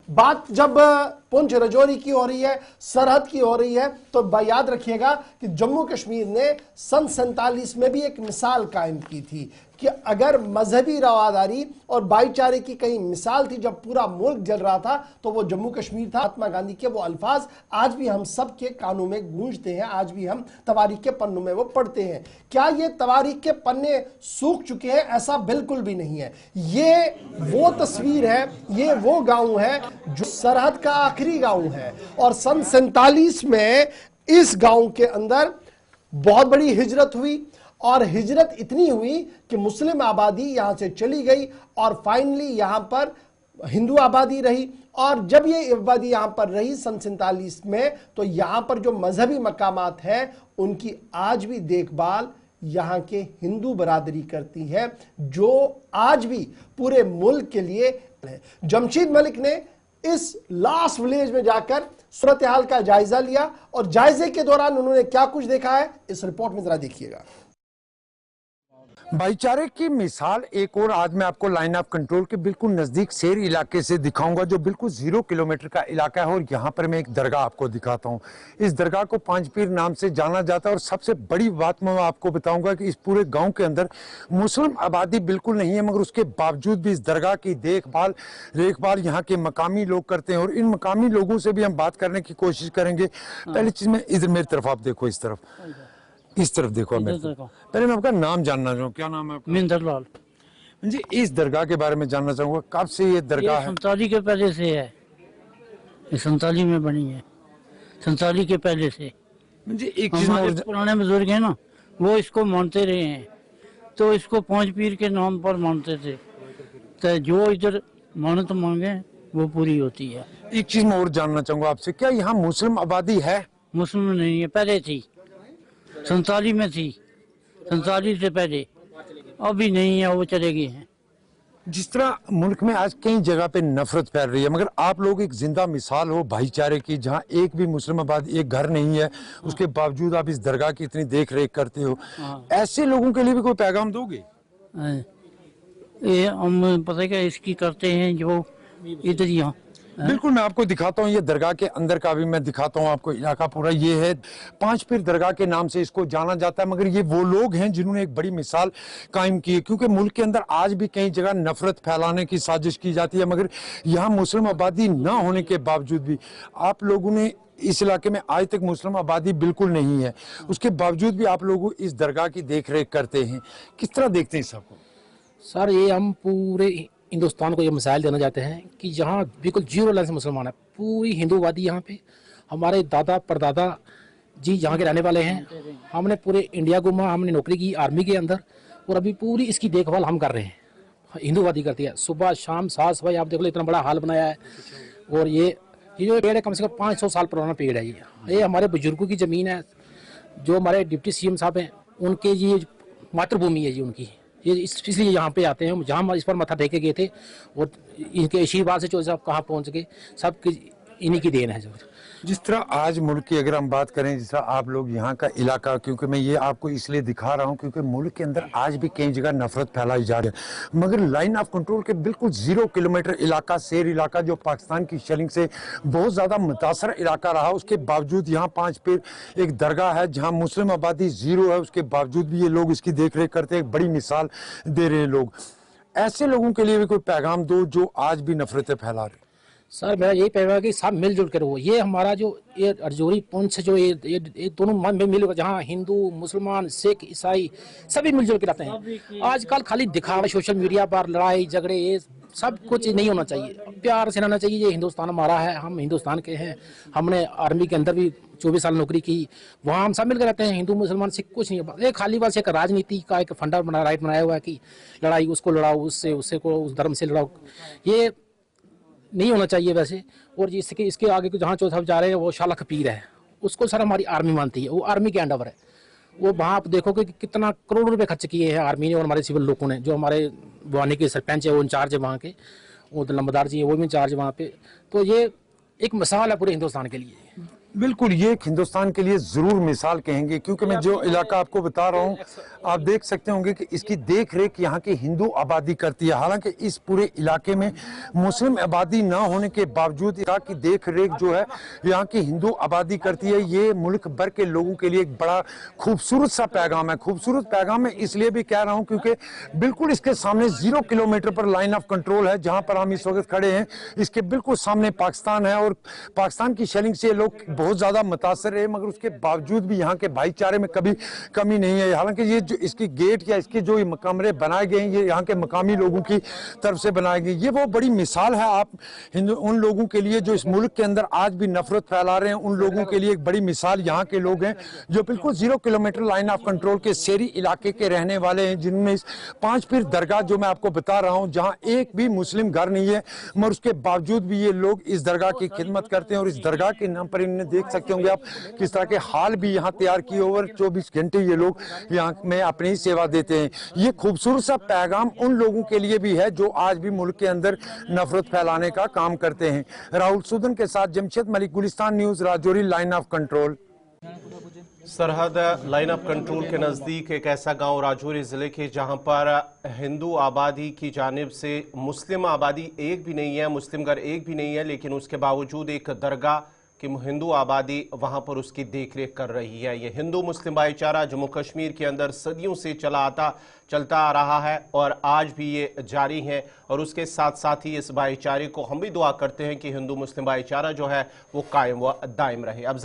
बात जब पुंछ राजौरी की हो रही है, सरहद की हो रही है, तो याद रखिएगा कि जम्मू कश्मीर ने सन 47 में भी एक मिसाल कायम की थी कि अगर मजहबी रवादारी और भाईचारे की कहीं मिसाल थी जब पूरा मुल्क जल रहा था तो वो जम्मू कश्मीर था। महात्मा गांधी के वो अल्फाज आज भी हम सब के कानों में गूंजते हैं, आज भी हम तवारीख के पन्नों में वो पढ़ते हैं। क्या ये तवारीख के पन्ने सूख चुके हैं? ऐसा बिल्कुल भी नहीं है। ये वो तस्वीर है, ये वो गांव है जो सरहद का आखिरी गांव है और सन 47 में इस गांव के अंदर बहुत बड़ी हिजरत हुई और हिजरत इतनी हुई कि मुस्लिम आबादी यहां से चली गई और फाइनली यहां पर हिंदू आबादी रही। और जब ये आबादी यहां पर रही सन 47 में, तो यहां पर जो मजहबी मकामात हैं उनकी आज भी देखभाल यहां के हिंदू बरादरी करती है, जो आज भी पूरे मुल्क के लिए है। जमशेद मलिक ने इस लास्ट विलेज में जाकर सूरत हाल का जायजा लिया और जायजे के दौरान उन्होंने क्या कुछ देखा है इस रिपोर्ट में जरा देखिएगा। भाईचारे की मिसाल एक और आज मैं आपको लाइन ऑफ कंट्रोल के बिल्कुल नजदीक शेर इलाके से दिखाऊंगा, जो बिल्कुल 0 किलोमीटर का इलाका है। और यहाँ पर मैं एक दरगाह आपको दिखाता हूँ। इस दरगाह को पांच पीर नाम से जाना जाता है। और सबसे बड़ी बात मैं आपको बताऊंगा कि इस पूरे गांव के अंदर मुस्लिम आबादी बिल्कुल नहीं है, मगर उसके बावजूद भी इस दरगाह की देखभाल यहाँ के मकामी लोग करते हैं। और इन मकामी लोगों से भी हम बात करने की कोशिश करेंगे। पहली चीज में इधर मेरी तरफ आप देखो, इस तरफ देखो। पहले मैं आपका नाम जानना चाहूँ, क्या नाम है आपका? मिंदर लाल जी। इस दरगाह के बारे में जानना चाहूंगा, कब से ये दरगाह है? 47 के पहले से है, ये 47 में बनी है, 47 के पहले से। जी एक चीज हमारे पुराने बुजुर्ग हैं ना, वो इसको मानते रहे हैं, तो इसको पांच पीर के नाम पर मानते थे। तो जो इधर मानत मांगे वो पूरी होती है। एक चीज मैं और जानना चाहूंगा आपसे, क्या यहाँ मुस्लिम आबादी है? मुस्लिम नहीं है, पहले थी, 47 में थी, 47 से पहले। अभी नहीं है, वो चले गए हैं। जिस तरह मुल्क में आज कई जगह पे नफरत फैल रही है, मगर आप लोग एक जिंदा मिसाल हो भाईचारे की, जहाँ एक भी मुस्लिम आबादी एक घर नहीं है, उसके बावजूद आप इस दरगाह की इतनी देख रेख करते हो। ऐसे लोगों के लिए भी कोई पैगाम दोगे? ये हम पता क्या इसकी करते हैं जो इधर यहाँ। बिल्कुल, मैं आपको दिखाता हूँ। ये दरगाह के अंदर का भी मैं दिखाता हूँ आपको इलाका पूरा। ये है पांच पीर दरगाह के नाम से इसको जाना जाता है, मगर ये वो लोग हैं जिन्होंने एक बड़ी मिसाल कायम की है। क्योंकि मुल्क के अंदर आज भी कई जगह नफरत फैलाने की साजिश की जाती है, मगर यहाँ मुस्लिम आबादी न होने के बावजूद भी आप लोगों ने इस इलाके में आज तक मुस्लिम आबादी बिल्कुल नहीं है, उसके बावजूद भी आप लोग इस दरगाह की देख रेख करते हैं। किस तरह देखते हैं सबको? सर, ये हम पूरे हिंदुस्तान को ये मिसाइल देना चाहते हैं कि जहाँ बिल्कुल जीरो लाइन से मुसलमान है, पूरी हिंदूवादी यहाँ पे। हमारे दादा परदादा जी यहाँ के रहने वाले हैं। हमने पूरे इंडिया घूमा, हमने नौकरी की आर्मी के अंदर, और अभी पूरी इसकी देखभाल हम कर रहे हैं। हिंदूवादी करती है, सुबह शाम साफ सफाई। आप देख लो इतना बड़ा हाल बनाया है। और ये जो पेड़ है कम से कम 500 साल पुराना पेड़ है। ये हमारे बुजुर्गों की ज़मीन है, जो हमारे डिप्टी CM साहब हैं उनके ये मातृभूमि है जी उनकी। ये इसलिए यहाँ पे आते हैं, जहाँ हम इस पर मत्था टेके गए थे, और इनके आशीर्वाद से जो साहब कहाँ पहुँच गए, सब इन्हीं की देन है। जो जिस तरह आज मुल्क की अगर हम बात करें, जिस तरह आप लोग यहाँ का इलाका, क्योंकि मैं ये आपको इसलिए दिखा रहा हूँ क्योंकि मुल्क के अंदर आज भी कई जगह नफरत फैलाई जा रही है, मगर लाइन ऑफ कंट्रोल के बिल्कुल 0 किलोमीटर इलाका, शेर इलाका, जो पाकिस्तान की शेलिंग से बहुत ज़्यादा मुतासर इलाका रहा, उसके बावजूद यहाँ पांच पीर एक दरगाह है जहाँ मुस्लिम आबादी 0 है, उसके बावजूद भी ये लोग इसकी देख रेख करते हैं। एक बड़ी मिसाल दे रहे हैं लोग। ऐसे लोगों के लिए भी कोई पैगाम दो जो आज भी नफरतें फैला रहे? सर, मेरा यही पैगाम है कि सब मिलजुल कर रहो। ये हमारा जो ये राजौरी पुंछ जो ये दोनों मिल, जहाँ हिंदू मुसलमान सिख ईसाई सभी मिलजुल के रहते हैं। आजकल खाली दिखावा, सोशल मीडिया पर लड़ाई झगड़े, ये सब कुछ नहीं होना चाहिए। प्यार से रहना चाहिए। ये हिंदुस्तान हमारा है, हम हिंदुस्तान के हैं। हमने आर्मी के अंदर भी 24 साल नौकरी की, वहाँ हम सब मिलकर रहते हैं। हिंदू मुसलमान सिख कुछ नहीं है। ये खाली बस एक राजनीति का एक फंडा राइट बनाया हुआ है कि लड़ाई उसको लड़ाओ, उससे को उस धर्म से लड़ाओ। ये नहीं होना चाहिए वैसे। और इसके आगे जहाँ चौथा जा रहे हैं वो शाला खपीर है, उसको सर हमारी आर्मी मानती है, वो आर्मी के अंडर है। वो वहाँ आप देखोगे कि कितना करोड़ों रुपए खर्च किए हैं आर्मी ने और हमारे सिविल लोगों ने। जो हमारे बवानी के सरपंच है वो इंचार्ज है वहाँ के, वो लंबदार जी है वो भी इंचार्ज वहाँ पे। तो ये एक मिसाल है पूरे हिंदुस्तान के लिए। बिल्कुल, ये एक हिंदुस्तान के लिए जरूर मिसाल कहेंगे, क्योंकि मैं जो इलाका आपको बता रहा हूँ, आप देख सकते होंगे कि इसकी देख रेख यहाँ की हिंदू आबादी करती है। हालांकि इस पूरे इलाके में मुस्लिम आबादी ना होने के बावजूद यहाँ की देख रेख जो है यहाँ की हिंदू आबादी करती है। ये मुल्क भर के लोगों के लिए एक बड़ा खूबसूरत सा पैगाम है। खूबसूरत पैगाम मैं इसलिए भी कह रहा हूँ क्योंकि बिल्कुल इसके सामने 0 किलोमीटर पर लाइन ऑफ कंट्रोल है, जहाँ पर हम इस वक्त खड़े हैं। इसके बिल्कुल सामने पाकिस्तान है और पाकिस्तान की शेलिंग से लोग बहुत ज्यादा मुतासर है, मगर उसके बावजूद भी यहाँ के भाईचारे में कभी कमी नहीं है। हालांकि ये जो इसकी गेट या इसके जो कमरे बनाए गए हैं, ये यहाँ के मकामी लोगों की तरफ से बनाए गए। ये वो बड़ी मिसाल है आप उन लोगों के लिए जो इस मुल्क के अंदर आज भी नफरत फैला रहे हैं, उन लोगों के लिए एक बड़ी मिसाल यहाँ के लोग हैं जो बिल्कुल 0 किलोमीटर लाइन ऑफ कंट्रोल के शहरी इलाके के रहने वाले हैं, जिनमें 5 पीर दरगाह जो मैं आपको बता रहा हूँ, जहाँ एक भी मुस्लिम घर नहीं है, मगर उसके बावजूद भी ये लोग इस दरगाह की खिदमत करते हैं। और इस दरगाह के नाम पर इन्हें देख सकते होंगे आप किस तरह के हाल भी यहाँ तैयार किए, ओवर 24 घंटे ये लोग यहाँ में अपनी सेवा देते हैं। ये खूबसूरत सा पैगाम उन लोगों के लिए भी है जो आज भी मुल्क के अंदर नफरत फैलाने का काम करते हैं। राहुल सूदन के साथ Jamshed Malik, Gulistan news, Rajouri, line of control. सरहद लाइन ऑफ कंट्रोल के नज़दीक एक ऐसा गांव राजौरी ज़िले के जहां पर हिंदू आबादी की जानिब से मुस्लिम आबादी एक भी नहीं है, मुस्लिम घर एक भी नहीं है, लेकिन उसके बावजूद एक दरगाह कि हिंदू आबादी वहां पर उसकी देखरेख कर रही है। ये हिंदू मुस्लिम भाईचारा जम्मू कश्मीर के अंदर सदियों से चलता आ रहा है और आज भी ये जारी है। और उसके साथ साथ ही इस भाईचारे को हम भी दुआ करते हैं कि हिंदू मुस्लिम भाईचारा जो है वो कायम व दायम रहे। अब